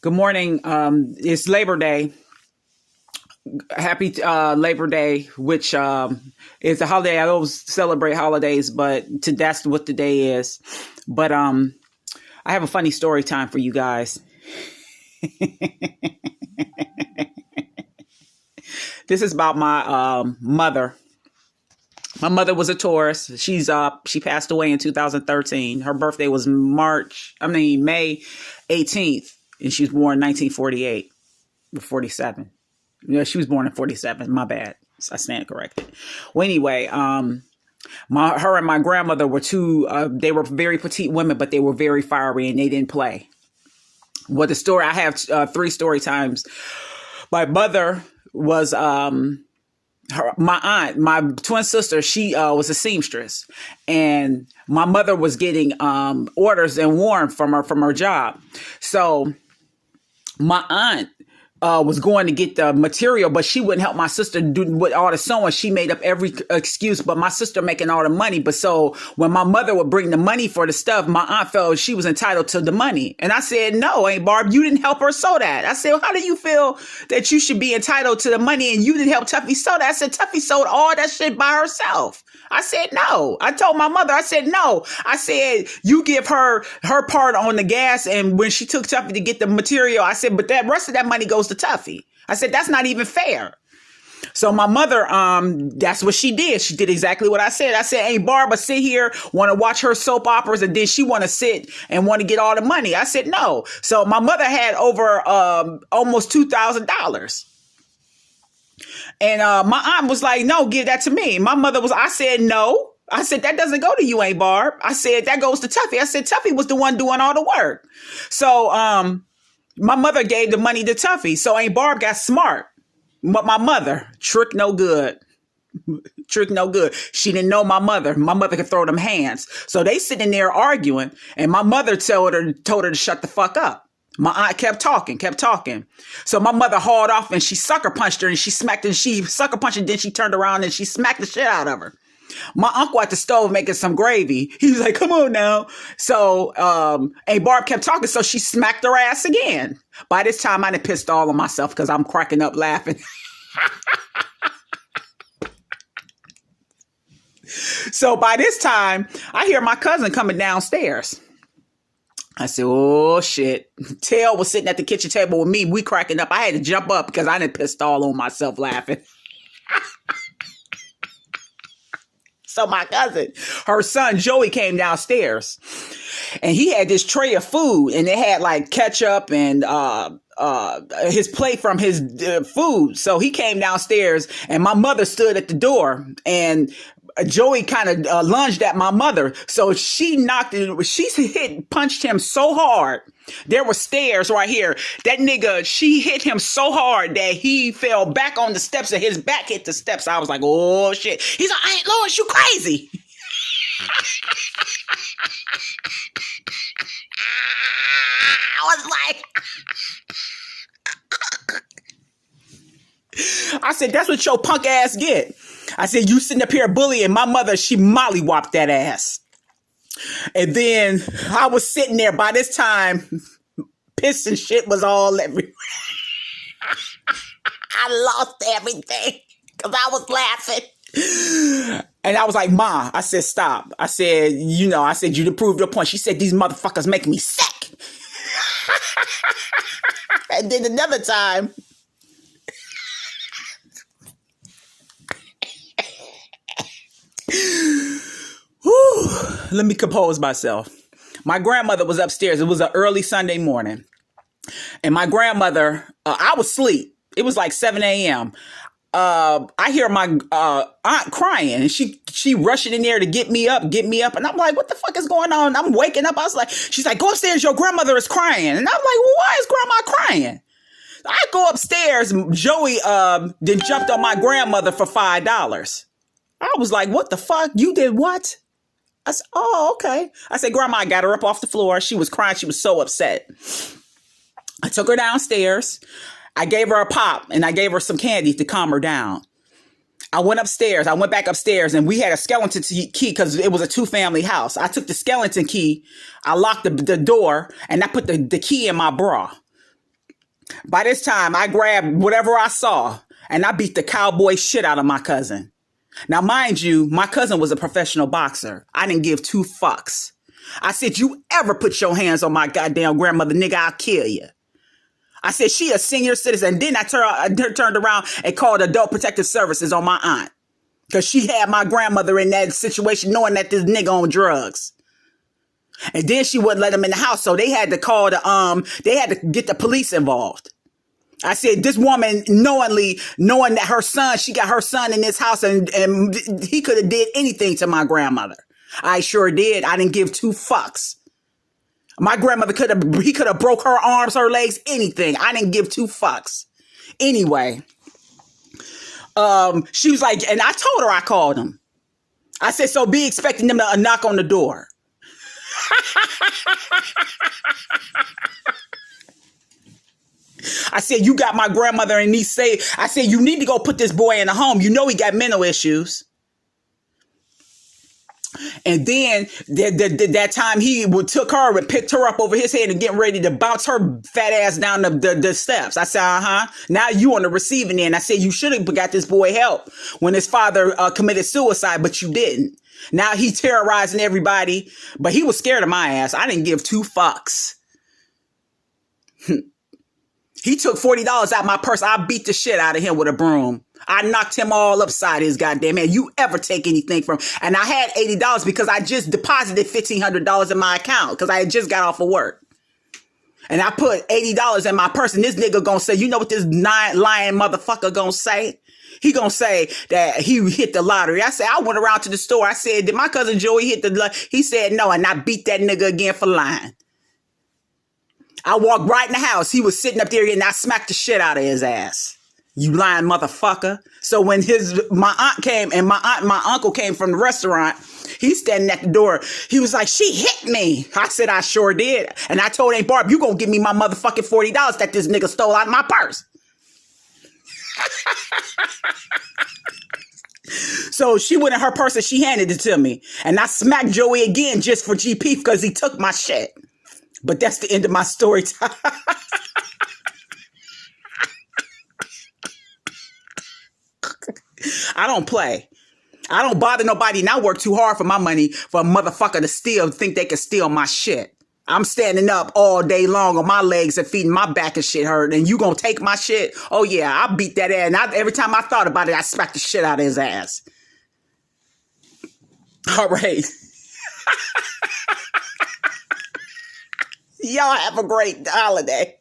Good morning. It's Labor Day. Happy Labor Day, which is a holiday. I always celebrate holidays, but that's what the day is. But I have a funny story time for you guys. This is about my mother. My mother was a Taurus. She passed away in 2013. Her birthday was May 18th, and she was born in 1948 or 47. Yeah, she was born in 47. My bad. I stand corrected. Well, anyway, her and my grandmother were they were very petite women, but they were very fiery and they didn't play. Well, the story, I have three story times. My mother was, my aunt, my twin sister, she was a seamstress, and my mother was getting orders and warrant from her job. So my aunt was going to get the material, but she wouldn't help my sister do with all the sewing. She made up every excuse, but my sister making all the money. But so when my mother would bring the money for the stuff, my aunt felt she was entitled to the money. And I said, no, Aunt Barb, you didn't help her sew that. I said, well, how do you feel that you should be entitled to the money and you didn't help Tuffy sew that? I said, Tuffy sewed all that shit by herself. I said, no. I told my mother, I said, no. I said, you give her part on the gas. And when she took Tuffy to get the material, I said, but that rest of that money goes to Tuffy. I said, that's not even fair. So my mother, that's what she did. She did exactly what I said. I said, ain't Barbara sit here, want to watch her soap operas, and then she want to sit and want to get all the money. I said, no. So my mother had over almost $2,000. And my aunt was like, no, give that to me. I said, no. I said, that doesn't go to you, Aunt Barb. I said, that goes to Tuffy. I said, Tuffy was the one doing all the work. So my mother gave the money to Tuffy. So Aunt Barb got smart. But my mother, trick no good. Trick no good. She didn't know my mother. My mother could throw them hands. So they sitting there arguing. And my mother told her to shut the fuck up. My aunt kept talking. So my mother hauled off and she sucker punched her and she sucker punched her. Then she turned around and she smacked the shit out of her. My uncle at the stove making some gravy. He was like, come on now. So Aunt Barb kept talking. So she smacked her ass again. By this time, I done pissed all on myself because I'm cracking up laughing. So by this time, I hear my cousin coming downstairs. I said, oh, shit. Tail was sitting at the kitchen table with me. We cracking up. I had to jump up because I done pissed all on myself laughing. So my cousin, her son, Joey, came downstairs. And he had this tray of food. And it had like ketchup and his plate from his food. So he came downstairs. And my mother stood at the door. And Joey kind of lunged at my mother. So she punched him so hard. There were stairs right here. That nigga, she hit him so hard that he fell back on the steps and his back hit the steps. I was like, oh shit. He's like, Aunt Lois, you crazy. I was like, I said, that's what your punk ass get. I said, you sitting up here bullying my mother. She mollywopped that ass. And then I was sitting there by this time, piss and shit was all everywhere. I lost everything because I was laughing. And I was like, Ma, I said, stop. I said, you to prove your point. She said, these motherfuckers make me sick. And then another time, let me compose myself. My grandmother was upstairs. It was an early Sunday morning. And my grandmother, I was asleep. It was like 7 a.m. I hear my aunt crying and she rushing in there to get me up. And I'm like, what the fuck is going on? I'm waking up. She's like, go upstairs. Your grandmother is crying. And I'm like, well, why is grandma crying? I go upstairs. Joey then jumped on my grandmother for $5. I was like, what the fuck? You did what? I said, oh, okay. I said, Grandma, I got her up off the floor. She was crying. She was so upset. I took her downstairs. I gave her a pop and I gave her some candy to calm her down. I went upstairs. I went back upstairs and we had a skeleton key because it was a 2-family house. I took the skeleton key. I locked the door and I put the key in my bra. By this time, I grabbed whatever I saw and I beat the cowboy shit out of my cousin. Now, mind you, my cousin was a professional boxer. I didn't give two fucks. I said, you ever put your hands on my goddamn grandmother, nigga, I'll kill you. I said, she a senior citizen. Then I turned around and called Adult Protective Services on my aunt. Because she had my grandmother in that situation knowing that this nigga on drugs. And then she wouldn't let him in the house. So they had to call they had to get the police involved. I said, this woman knowing that her son, she got her son in this house and he could have did anything to my grandmother. I sure did. I didn't give two fucks. My grandmother he could have broke her arms, her legs, anything. I didn't give two fucks. Anyway, she was like, and I told her I called him. I said, so be expecting them to knock on the door. I said, you got my grandmother and I said, you need to go put this boy in a home. You know he got mental issues. And then that time he took her and picked her up over his head and getting ready to bounce her fat ass down the steps. I said, now you on the receiving end. I said, you should have got this boy help when his father committed suicide, but you didn't. Now he terrorizing everybody, but he was scared of my ass. I didn't give two fucks. He took $40 out my purse. I beat the shit out of him with a broom. I knocked him all upside his goddamn head. You ever take anything from? And I had $80 because I just deposited $1,500 in my account because I had just got off of work. And I put $80 in my purse, and this nigga gonna say, you know what this lying motherfucker gonna say? He gonna say that he hit the lottery. I said, I went around to the store. I said, did my cousin Joey hit the lottery? He said no, and I beat that nigga again for lying. I walked right in the house. He was sitting up there and I smacked the shit out of his ass. You lying motherfucker. So when my aunt came and my uncle came from the restaurant, he's standing at the door. He was like, she hit me. I said, I sure did. And I told Aunt Barb, you gonna give me my motherfucking $40 that this nigga stole out of my purse. So she went in her purse and she handed it to me. And I smacked Joey again just for GP because he took my shit. But that's the end of my story time. I don't play. I don't bother nobody, and I work too hard for my money for a motherfucker to think they can steal my shit. I'm standing up all day long on my legs and feet, and my back and shit hurt, and you gonna take my shit? Oh yeah, I beat that ass. And every time I thought about it, I smacked the shit out of his ass. All right. Y'all have a great holiday.